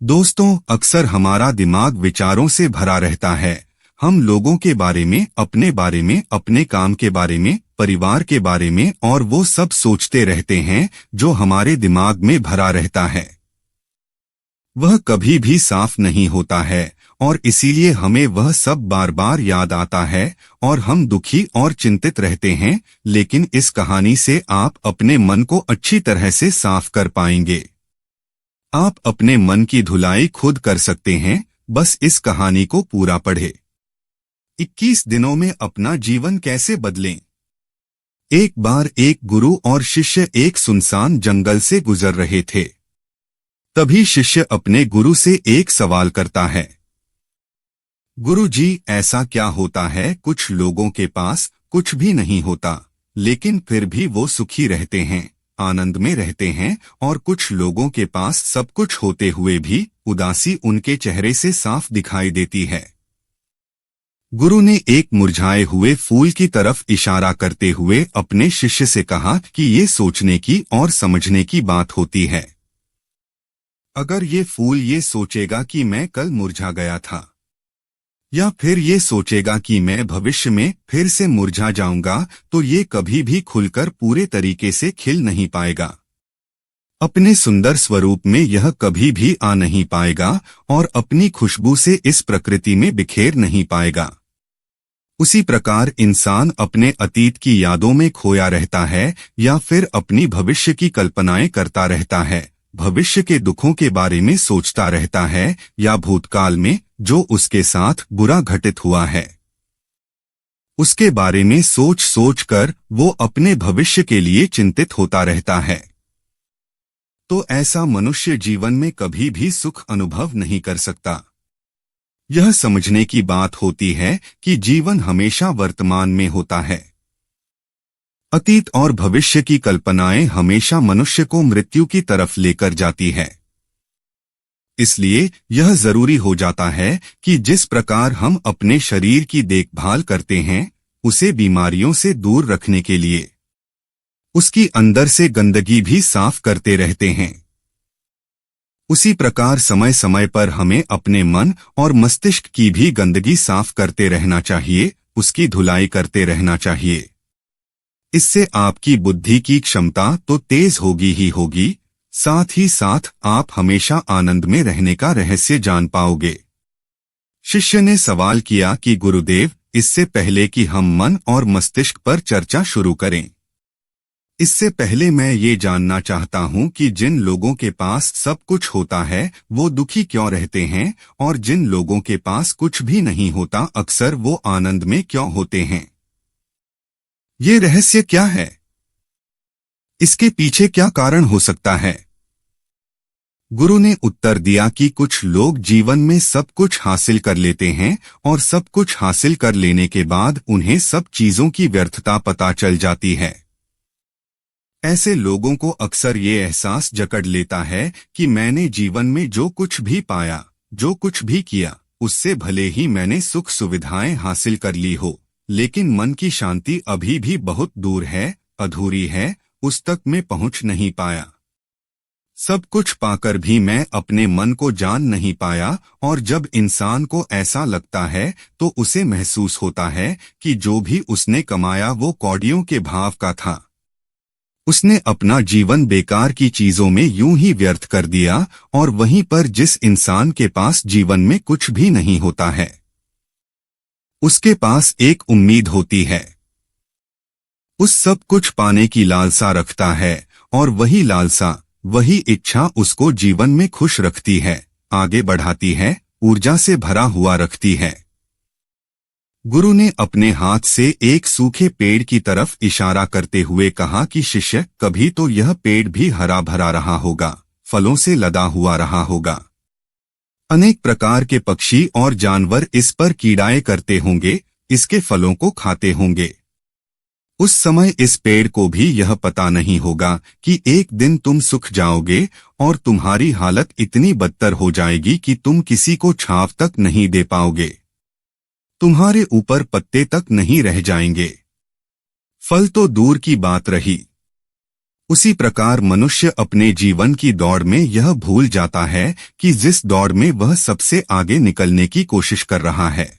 दोस्तों, अक्सर हमारा दिमाग विचारों से भरा रहता है। हम लोगों के बारे में, अपने बारे में, अपने काम के बारे में, परिवार के बारे में और वो सब सोचते रहते हैं जो हमारे दिमाग में भरा रहता है। वह कभी भी साफ नहीं होता है और इसीलिए हमें वह सब बार बार याद आता है और हम दुखी और चिंतित रहते हैं। लेकिन इस कहानी से आप अपने मन को अच्छी तरह से साफ कर पाएंगे। आप अपने मन की धुलाई खुद कर सकते हैं, बस इस कहानी को पूरा पढ़ें। 21 दिनों में अपना जीवन कैसे बदलें। एक बार एक गुरु और शिष्य एक सुनसान जंगल से गुजर रहे थे। तभी शिष्य अपने गुरु से एक सवाल करता है। गुरु जी, ऐसा क्या होता है कुछ लोगों के पास कुछ भी नहीं होता, लेकिन फिर भी वो सुखी रहते हैं, आनंद में रहते हैं, और कुछ लोगों के पास सब कुछ होते हुए भी उदासी उनके चेहरे से साफ दिखाई देती है। गुरु ने एक मुरझाए हुए फूल की तरफ इशारा करते हुए अपने शिष्य से कहा कि ये सोचने की और समझने की बात होती है। अगर ये फूल ये सोचेगा कि मैं कल मुरझा गया था, या फिर ये सोचेगा कि मैं भविष्य में फिर से मुरझा जाऊंगा, तो ये कभी भी खुलकर पूरे तरीके से खिल नहीं पाएगा। अपने सुंदर स्वरूप में यह कभी भी आ नहीं पाएगा और अपनी खुशबू से इस प्रकृति में बिखेर नहीं पाएगा। उसी प्रकार इंसान अपने अतीत की यादों में खोया रहता है या फिर अपनी भविष्य की कल्पनाएं करता रहता है, भविष्य के दुखों के बारे में सोचता रहता है या भूतकाल में जो उसके साथ बुरा घटित हुआ है उसके बारे में सोच सोच कर वो अपने भविष्य के लिए चिंतित होता रहता है। तो ऐसा मनुष्य जीवन में कभी भी सुख अनुभव नहीं कर सकता। यह समझने की बात होती है कि जीवन हमेशा वर्तमान में होता है। अतीत और भविष्य की कल्पनाएं हमेशा मनुष्य को मृत्यु की तरफ लेकर जाती है। इसलिए यह जरूरी हो जाता है कि जिस प्रकार हम अपने शरीर की देखभाल करते हैं, उसे बीमारियों से दूर रखने के लिए उसकी अंदर से गंदगी भी साफ करते रहते हैं, उसी प्रकार समय समय पर हमें अपने मन और मस्तिष्क की भी गंदगी साफ करते रहना चाहिए, उसकी धुलाई करते रहना चाहिए। इससे आपकी बुद्धि की क्षमता तो तेज होगी ही होगी, साथ ही साथ आप हमेशा आनंद में रहने का रहस्य जान पाओगे। शिष्य ने सवाल किया कि गुरुदेव, इससे पहले कि हम मन और मस्तिष्क पर चर्चा शुरू करें, इससे पहले मैं ये जानना चाहता हूँ कि जिन लोगों के पास सब कुछ होता है वो दुखी क्यों रहते हैं, और जिन लोगों के पास कुछ भी नहीं होता अक्सर वो आनंद में क्यों होते हैं। ये रहस्य क्या है? इसके पीछे क्या कारण हो सकता है? गुरु ने उत्तर दिया कि कुछ लोग जीवन में सब कुछ हासिल कर लेते हैं और सब कुछ हासिल कर लेने के बाद उन्हें सब चीजों की व्यर्थता पता चल जाती है। ऐसे लोगों को अक्सर ये एहसास जकड़ लेता है कि मैंने जीवन में जो कुछ भी पाया, जो कुछ भी किया, उससे भले ही मैंने सुख सुविधाएं हासिल कर ली हो, लेकिन मन की शांति अभी भी बहुत दूर है, अधूरी है, उस तक मैं पहुंच नहीं पाया। सब कुछ पाकर भी मैं अपने मन को जान नहीं पाया, और जब इंसान को ऐसा लगता है तो उसे महसूस होता है कि जो भी उसने कमाया वो कौड़ियों के भाव का था। उसने अपना जीवन बेकार की चीजों में यूं ही व्यर्थ कर दिया। और वहीं पर जिस इंसान के पास जीवन में कुछ भी नहीं होता है, उसके पास एक उम्मीद होती है, उस सब कुछ पाने की लालसा रखता है, और वही लालसा, वही इच्छा उसको जीवन में खुश रखती है, आगे बढ़ाती है, ऊर्जा से भरा हुआ रखती है। गुरु ने अपने हाथ से एक सूखे पेड़ की तरफ इशारा करते हुए कहा कि शिष्य, कभी तो यह पेड़ भी हरा भरा रहा होगा, फलों से लदा हुआ रहा होगा। अनेक प्रकार के पक्षी और जानवर इस पर कीड़ाएं करते होंगे, इसके फलों को खाते होंगे। उस समय इस पेड़ को भी यह पता नहीं होगा कि एक दिन तुम सूख जाओगे और तुम्हारी हालत इतनी बदतर हो जाएगी कि तुम किसी को छांव तक नहीं दे पाओगे, तुम्हारे ऊपर पत्ते तक नहीं रह जाएंगे। फल तो दूर की बात रही, उसी प्रकार मनुष्य अपने जीवन की दौड़ में यह भूल जाता है कि जिस दौड़ में वह सबसे आगे निकलने की कोशिश कर रहा है,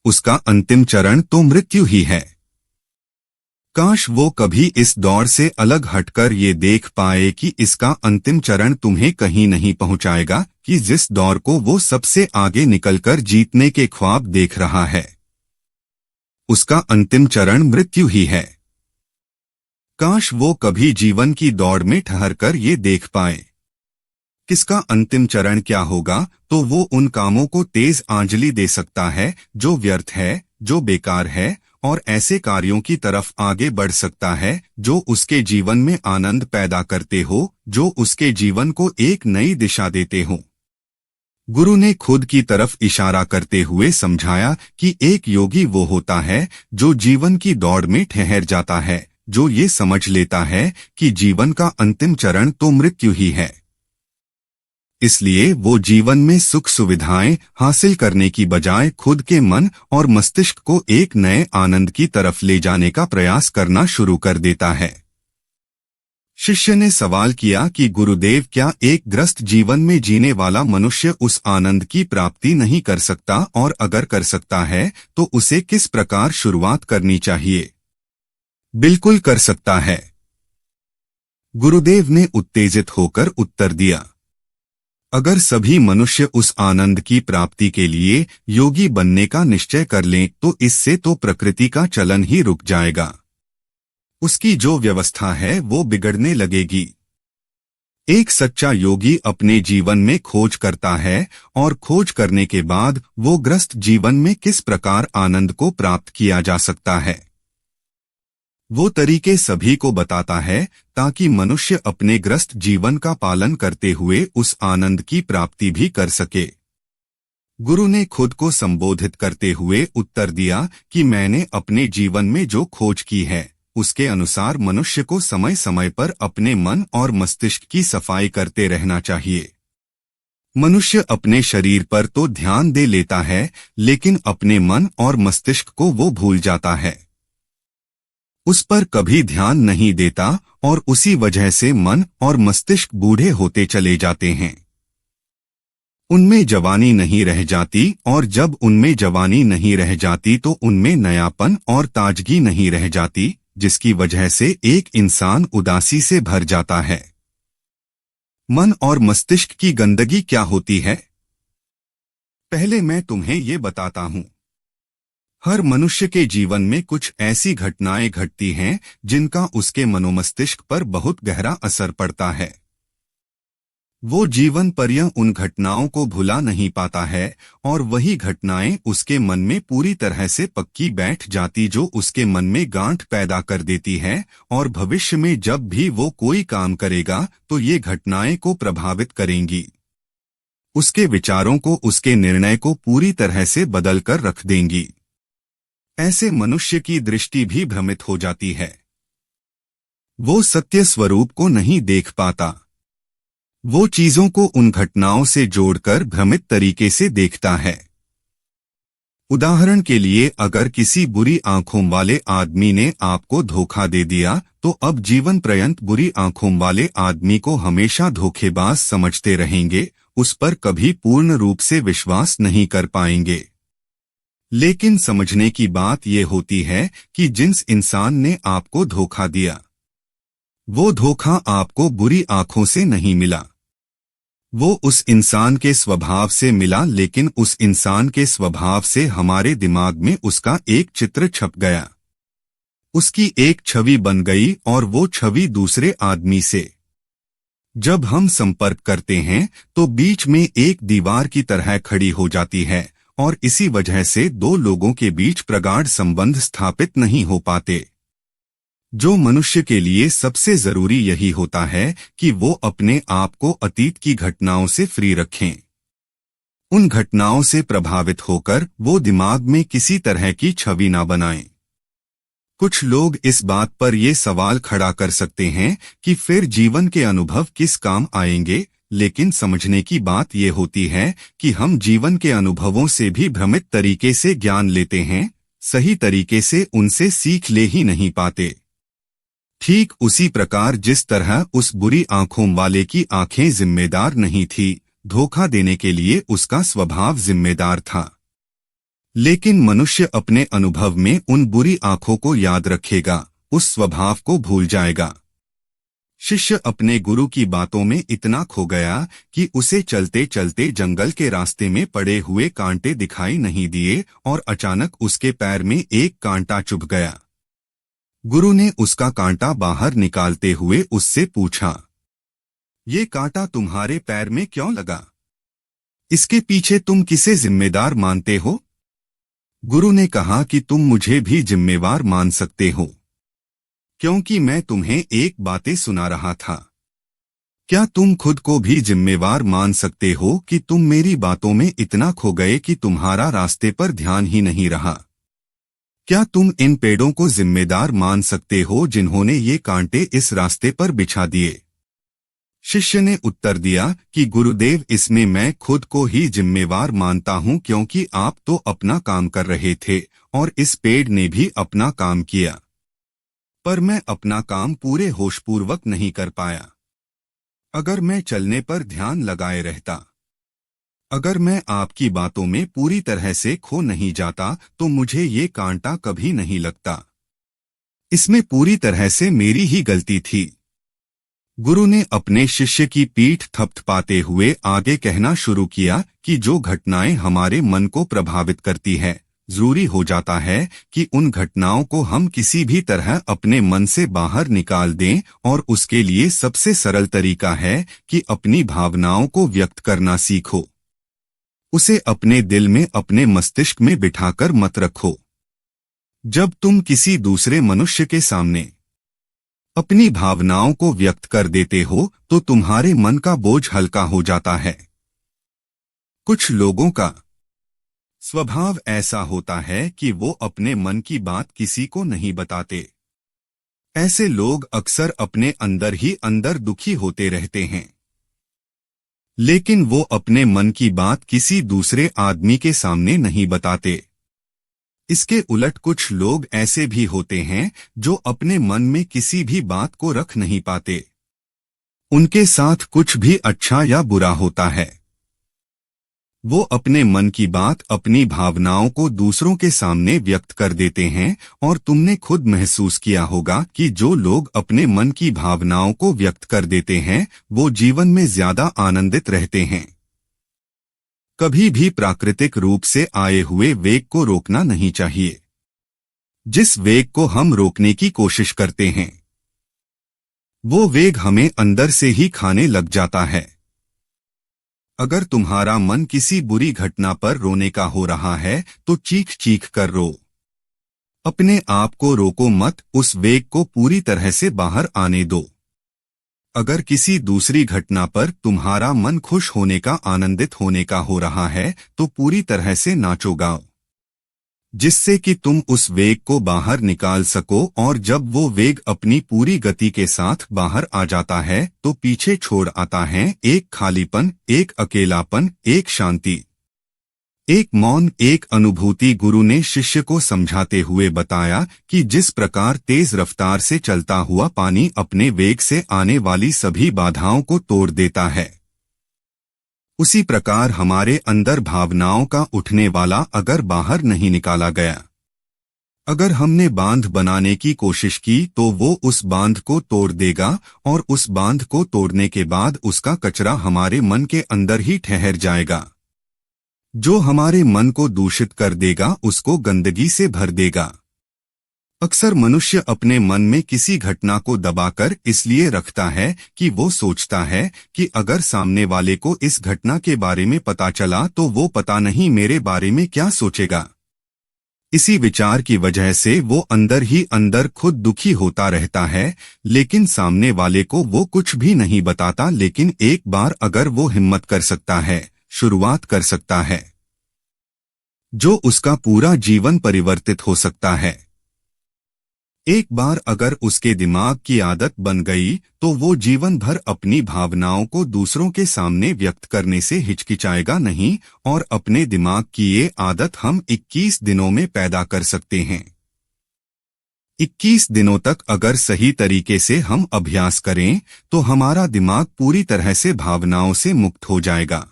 उसका अंतिम चरण तो मृत्यु ही है। काश वो कभी इस दौड़ से अलग हटकर ये देख पाए कि इसका अंतिम चरण तुम्हें कहीं नहीं पहुंचाएगा, कि जिस दौड़ को वो सबसे आगे निकलकर जीतने के ख्वाब देख रहा है, उसका अंतिम चरण मृत्यु ही है। काश वो कभी जीवन की दौड़ में ठहरकर ये देख पाए किसका अंतिम चरण क्या होगा, तो वो उन कामों को तेज आंजलि दे सकता है जो व्यर्थ है, जो बेकार है, और ऐसे कार्यों की तरफ आगे बढ़ सकता है जो उसके जीवन में आनंद पैदा करते हो, जो उसके जीवन को एक नई दिशा देते हो। गुरु ने खुद की तरफ इशारा करते हुए समझाया कि एक योगी वो होता है जो जीवन की दौड़ में ठहर जाता है, जो ये समझ लेता है कि जीवन का अंतिम चरण तो मृत्यु ही है। इसलिए वो जीवन में सुख सुविधाएं हासिल करने की बजाय खुद के मन और मस्तिष्क को एक नए आनंद की तरफ ले जाने का प्रयास करना शुरू कर देता है। शिष्य ने सवाल किया कि गुरुदेव, क्या एक ग्रस्त जीवन में जीने वाला मनुष्य उस आनंद की प्राप्ति नहीं कर सकता, और अगर कर सकता है तो उसे किस प्रकार शुरुआत करनी चाहिए? बिल्कुल कर सकता है, गुरुदेव ने उत्तेजित होकर उत्तर दिया। अगर सभी मनुष्य उस आनंद की प्राप्ति के लिए योगी बनने का निश्चय कर लें तो इससे तो प्रकृति का चलन ही रुक जाएगा। उसकी जो व्यवस्था है वो बिगड़ने लगेगी। एक सच्चा योगी अपने जीवन में खोज करता है, और खोज करने के बाद वो ग्रस्त जीवन में किस प्रकार आनंद को प्राप्त किया जा सकता है, वो तरीके सभी को बताता है, ताकि मनुष्य अपने ग्रस्त जीवन का पालन करते हुए उस आनंद की प्राप्ति भी कर सके। गुरु ने खुद को संबोधित करते हुए उत्तर दिया कि मैंने अपने जीवन में जो खोज की है, उसके अनुसार मनुष्य को समय समय पर अपने मन और मस्तिष्क की सफाई करते रहना चाहिए। मनुष्य अपने शरीर पर तो ध्यान दे लेता है, लेकिन अपने मन और मस्तिष्क को वो भूल जाता है, उस पर कभी ध्यान नहीं देता, और उसी वजह से मन और मस्तिष्क बूढ़े होते चले जाते हैं। उनमें जवानी नहीं रह जाती, और जब उनमें जवानी नहीं रह जाती तो उनमें नयापन और ताजगी नहीं रह जाती, जिसकी वजह से एक इंसान उदासी से भर जाता है। मन और मस्तिष्क की गंदगी क्या होती है? पहले मैं तुम्हें ये बताता हूँ। हर मनुष्य के जीवन में कुछ ऐसी घटनाएं घटती हैं जिनका उसके मनोमस्तिष्क पर बहुत गहरा असर पड़ता है। वो जीवन पर्यंत उन घटनाओं को भुला नहीं पाता है, और वही घटनाएं उसके मन में पूरी तरह से पक्की बैठ जाती, जो उसके मन में गांठ पैदा कर देती है, और भविष्य में जब भी वो कोई काम करेगा तो ये घटनाएं को प्रभावित करेंगी। उसके विचारों को, उसके निर्णय को पूरी तरह से बदल कर रख देंगी। ऐसे मनुष्य की दृष्टि भी भ्रमित हो जाती है। वो सत्य स्वरूप को नहीं देख पाता। वो चीजों को उन घटनाओं से जोड़कर भ्रमित तरीके से देखता है। उदाहरण के लिए, अगर किसी बुरी आंखों वाले आदमी ने आपको धोखा दे दिया, तो अब जीवन पर्यंत बुरी आंखों वाले आदमी को हमेशा धोखेबाज समझते रहेंगे, उस पर कभी पूर्ण रूप से विश्वास नहीं कर पाएंगे। लेकिन समझने की बात यह होती है कि जिस इंसान ने आपको धोखा दिया, वो धोखा आपको बुरी आंखों से नहीं मिला, वो उस इंसान के स्वभाव से मिला, लेकिन उस इंसान के स्वभाव से हमारे दिमाग में उसका एक चित्र छप गया, उसकी एक छवि बन गई, और वो छवि दूसरे आदमी से जब हम संपर्क करते हैं तो बीच में एक दीवार की तरह खड़ी हो जाती है, और इसी वजह से दो लोगों के बीच प्रगाढ़ संबंध स्थापित नहीं हो पाते। जो मनुष्य के लिए सबसे जरूरी यही होता है कि वो अपने आप को अतीत की घटनाओं से फ्री रखें। उन घटनाओं से प्रभावित होकर वो दिमाग में किसी तरह की छवि ना बनाएं। कुछ लोग इस बात पर ये सवाल खड़ा कर सकते हैं कि फिर जीवन के अनुभव किस काम आएंगे, लेकिन समझने की बात ये होती है कि हम जीवन के अनुभवों से भी भ्रमित तरीके से ज्ञान लेते हैं, सही तरीके से उनसे सीख ले ही नहीं पाते। ठीक उसी प्रकार जिस तरह उस बुरी आंखों वाले की आंखें जिम्मेदार नहीं थी, धोखा देने के लिए उसका स्वभाव जिम्मेदार था। लेकिन मनुष्य अपने अनुभव में उन बुरी आंखों को याद रखेगा, उस स्वभाव को भूल जाएगा। शिष्य अपने गुरु की बातों में इतना खो गया कि उसे चलते चलते जंगल के रास्ते में पड़े हुए कांटे दिखाई नहीं दिए और अचानक उसके पैर में एक कांटा चुभ गया। गुरु ने उसका कांटा बाहर निकालते हुए उससे पूछा, ये कांटा तुम्हारे पैर में क्यों लगा? इसके पीछे तुम किसे जिम्मेदार मानते हो? गुरु ने कहा कि तुम मुझे भी जिम्मेवार मान सकते हो, क्योंकि मैं तुम्हें एक बातें सुना रहा था। क्या तुम खुद को भी जिम्मेवार मान सकते हो कि तुम मेरी बातों में इतना खो गए कि तुम्हारा रास्ते पर ध्यान ही नहीं रहा? क्या तुम इन पेड़ों को जिम्मेदार मान सकते हो जिन्होंने ये कांटे इस रास्ते पर बिछा दिए? शिष्य ने उत्तर दिया कि गुरुदेव, इसमें मैं खुद को ही जिम्मेवार मानता हूँ, क्योंकि आप तो अपना काम कर रहे थे और इस पेड़ ने भी अपना काम किया, पर मैं अपना काम पूरे होशपूर्वक नहीं कर पाया। अगर मैं चलने पर ध्यान लगाए रहता, अगर मैं आपकी बातों में पूरी तरह से खो नहीं जाता, तो मुझे ये कांटा कभी नहीं लगता। इसमें पूरी तरह से मेरी ही गलती थी। गुरु ने अपने शिष्य की पीठ थपथपाते हुए आगे कहना शुरू किया कि जो घटनाएं हमारे मन को प्रभावित करती है, जरूरी हो जाता है कि उन घटनाओं को हम किसी भी तरह अपने मन से बाहर निकाल दें, और उसके लिए सबसे सरल तरीका है कि अपनी भावनाओं को व्यक्त करना सीखो। उसे अपने दिल में, अपने मस्तिष्क में बिठाकर मत रखो। जब तुम किसी दूसरे मनुष्य के सामने अपनी भावनाओं को व्यक्त कर देते हो, तो तुम्हारे मन का बोझ हल्का हो जाता है। कुछ लोगों का स्वभाव ऐसा होता है कि वो अपने मन की बात किसी को नहीं बताते। ऐसे लोग अक्सर अपने अंदर ही अंदर दुखी होते रहते हैं, लेकिन वो अपने मन की बात किसी दूसरे आदमी के सामने नहीं बताते। इसके उलट कुछ लोग ऐसे भी होते हैं जो अपने मन में किसी भी बात को रख नहीं पाते। उनके साथ कुछ भी अच्छा या बुरा होता है, वो अपने मन की बात, अपनी भावनाओं को दूसरों के सामने व्यक्त कर देते हैं। और तुमने खुद महसूस किया होगा कि जो लोग अपने मन की भावनाओं को व्यक्त कर देते हैं, वो जीवन में ज्यादा आनंदित रहते हैं। कभी भी प्राकृतिक रूप से आए हुए वेग को रोकना नहीं चाहिए। जिस वेग को हम रोकने की कोशिश करते हैं, वो वेग हमें अंदर से ही खाने लग जाता है। अगर तुम्हारा मन किसी बुरी घटना पर रोने का हो रहा है, तो चीख चीख कर रो। अपने आप को रोको मत, उस वेग को पूरी तरह से बाहर आने दो। अगर किसी दूसरी घटना पर तुम्हारा मन खुश होने का, आनंदित होने का हो रहा है, तो पूरी तरह से नाचो गाओ, जिससे कि तुम उस वेग को बाहर निकाल सको। और जब वो वेग अपनी पूरी गति के साथ बाहर आ जाता है, तो पीछे छोड़ आता है एक खालीपन, एक अकेलापन, एक शांति, एक मौन, एक अनुभूति। गुरु ने शिष्य को समझाते हुए बताया कि जिस प्रकार तेज रफ्तार से चलता हुआ पानी अपने वेग से आने वाली सभी बाधाओं को तोड़ देता है, उसी प्रकार हमारे अंदर भावनाओं का उठने वाला अगर बाहर नहीं निकाला गया, अगर हमने बांध बनाने की कोशिश की, तो वो उस बांध को तोड़ देगा, और उस बांध को तोड़ने के बाद उसका कचरा हमारे मन के अंदर ही ठहर जाएगा, जो हमारे मन को दूषित कर देगा, उसको गंदगी से भर देगा। अक्सर मनुष्य अपने मन में किसी घटना को दबाकर इसलिए रखता है कि वो सोचता है कि अगर सामने वाले को इस घटना के बारे में पता चला, तो वो पता नहीं मेरे बारे में क्या सोचेगा। इसी विचार की वजह से वो अंदर ही अंदर खुद दुखी होता रहता है, लेकिन सामने वाले को वो कुछ भी नहीं बताता। लेकिन एक बार अगर वो हिम्मत कर सकता है, शुरुआत कर सकता है, जो उसका पूरा जीवन परिवर्तित हो सकता है। एक बार अगर उसके दिमाग की आदत बन गई, तो वो जीवन भर अपनी भावनाओं को दूसरों के सामने व्यक्त करने से हिचकिचाएगा नहीं। और अपने दिमाग की ये आदत हम 21 दिनों में पैदा कर सकते हैं। 21 दिनों तक अगर सही तरीके से हम अभ्यास करें तो हमारा दिमाग पूरी तरह से भावनाओं से मुक्त हो जाएगा।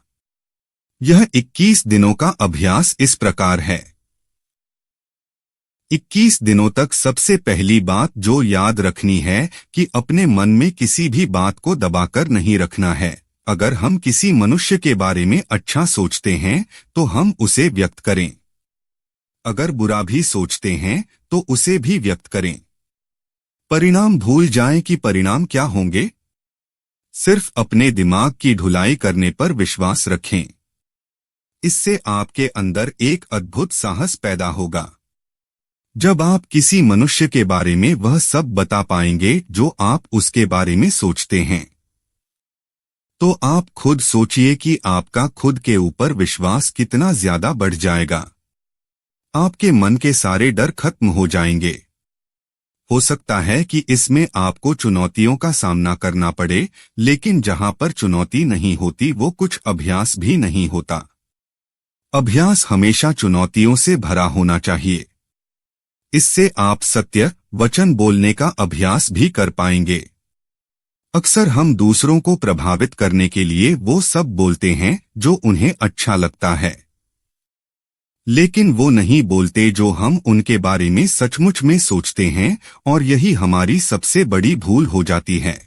यह 21 दिनों का अभ्यास इस प्रकार है। 21 दिनों तक सबसे पहली बात जो याद रखनी है कि अपने मन में किसी भी बात को दबाकर नहीं रखना है। अगर हम किसी मनुष्य के बारे में अच्छा सोचते हैं तो हम उसे व्यक्त करें। अगर बुरा भी सोचते हैं तो उसे भी व्यक्त करें। परिणाम भूल जाएं कि परिणाम क्या होंगे। सिर्फ अपने दिमाग की ढुलाई करने पर विश्वास रखें। इससे आपके अंदर एक अद्भुत साहस पैदा होगा। जब आप किसी मनुष्य के बारे में वह सब बता पाएंगे जो आप उसके बारे में सोचते हैं, तो आप खुद सोचिए कि आपका खुद के ऊपर विश्वास कितना ज्यादा बढ़ जाएगा। आपके मन के सारे डर खत्म हो जाएंगे। हो सकता है कि इसमें आपको चुनौतियों का सामना करना पड़े, लेकिन जहां पर चुनौती नहीं होती वो कुछ अभ्यास भी नहीं होता। अभ्यास हमेशा चुनौतियों से भरा होना चाहिए। इससे आप सत्य वचन बोलने का अभ्यास भी कर पाएंगे। अक्सर हम दूसरों को प्रभावित करने के लिए वो सब बोलते हैं जो उन्हें अच्छा लगता है, लेकिन वो नहीं बोलते जो हम उनके बारे में सचमुच में सोचते हैं, और यही हमारी सबसे बड़ी भूल हो जाती है।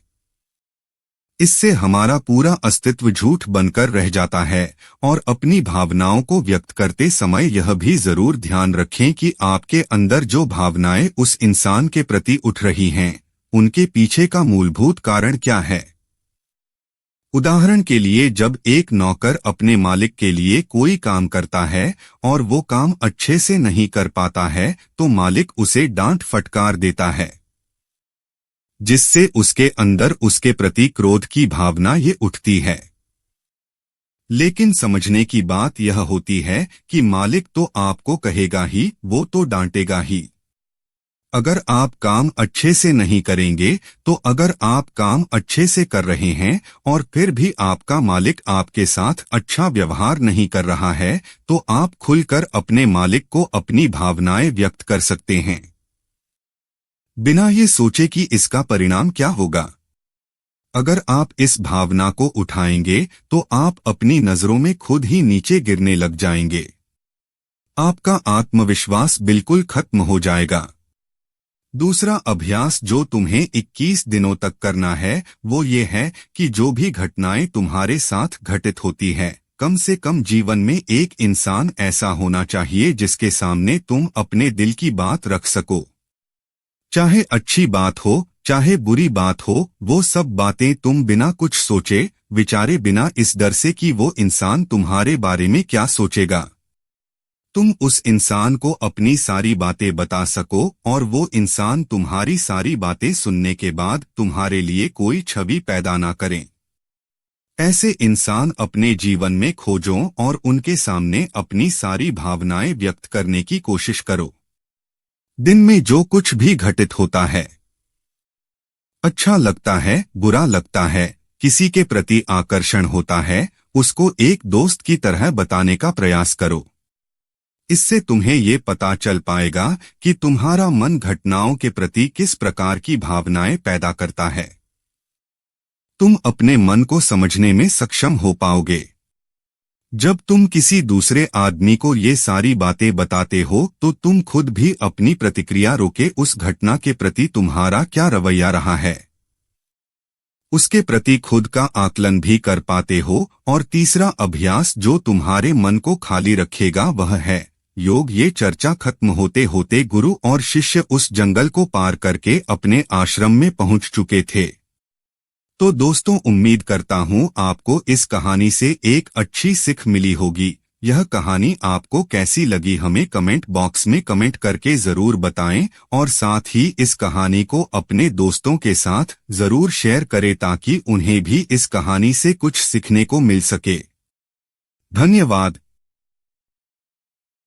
इससे हमारा पूरा अस्तित्व झूठ बनकर रह जाता है। और अपनी भावनाओं को व्यक्त करते समय यह भी जरूर ध्यान रखें कि आपके अंदर जो भावनाएं उस इंसान के प्रति उठ रही हैं, उनके पीछे का मूलभूत कारण क्या है। उदाहरण के लिए, जब एक नौकर अपने मालिक के लिए कोई काम करता है और वो काम अच्छे से नहीं कर पाता है तो मालिक उसे डांट फटकार देता है, जिससे उसके अंदर उसके प्रति क्रोध की भावना ये उठती है। लेकिन समझने की बात यह होती है कि मालिक तो आपको कहेगा ही, वो तो डांटेगा ही। अगर आप काम अच्छे से नहीं करेंगे तो अगर आप काम अच्छे से कर रहे हैं और फिर भी आपका मालिक आपके साथ अच्छा व्यवहार नहीं कर रहा है, तो आप खुलकर अपने मालिक को अपनी भावनाएं व्यक्त कर सकते हैं, बिना ये सोचे कि इसका परिणाम क्या होगा। अगर आप इस भावना को उठाएंगे तो आप अपनी नजरों में खुद ही नीचे गिरने लग जाएंगे। आपका आत्मविश्वास बिल्कुल खत्म हो जाएगा। दूसरा अभ्यास जो तुम्हें 21 दिनों तक करना है वो ये है कि जो भी घटनाएं तुम्हारे साथ घटित होती है, कम से कम जीवन में एक इंसान ऐसा होना चाहिए जिसके सामने तुम अपने दिल की बात रख सको। चाहे अच्छी बात हो चाहे बुरी बात हो, वो सब बातें तुम बिना कुछ सोचे विचारे, बिना इस डर से कि वो इंसान तुम्हारे बारे में क्या सोचेगा, तुम उस इंसान को अपनी सारी बातें बता सको और वो इंसान तुम्हारी सारी बातें सुनने के बाद तुम्हारे लिए कोई छवि पैदा ना करें। ऐसे इंसान अपने जीवन में खोजो और उनके सामने अपनी सारी भावनाएं व्यक्त करने की कोशिश करो। दिन में जो कुछ भी घटित होता है, अच्छा लगता है, बुरा लगता है, किसी के प्रति आकर्षण होता है, उसको एक दोस्त की तरह बताने का प्रयास करो। इससे तुम्हें ये पता चल पाएगा कि तुम्हारा मन घटनाओं के प्रति किस प्रकार की भावनाएं पैदा करता है। तुम अपने मन को समझने में सक्षम हो पाओगे। जब तुम किसी दूसरे आदमी को ये सारी बातें बताते हो तो तुम खुद भी अपनी प्रतिक्रिया रोके उस घटना के प्रति तुम्हारा क्या रवैया रहा है, उसके प्रति खुद का आकलन भी कर पाते हो। और तीसरा अभ्यास जो तुम्हारे मन को खाली रखेगा वह है योग। ये चर्चा खत्म होते होते गुरु और शिष्य उस जंगल को पार करके अपने आश्रम में पहुंच चुके थे। तो दोस्तों, उम्मीद करता हूं आपको इस कहानी से एक अच्छी सीख मिली होगी। यह कहानी आपको कैसी लगी हमें कमेंट बॉक्स में कमेंट करके जरूर बताएं, और साथ ही इस कहानी को अपने दोस्तों के साथ जरूर शेयर करें ताकि उन्हें भी इस कहानी से कुछ सीखने को मिल सके। धन्यवाद।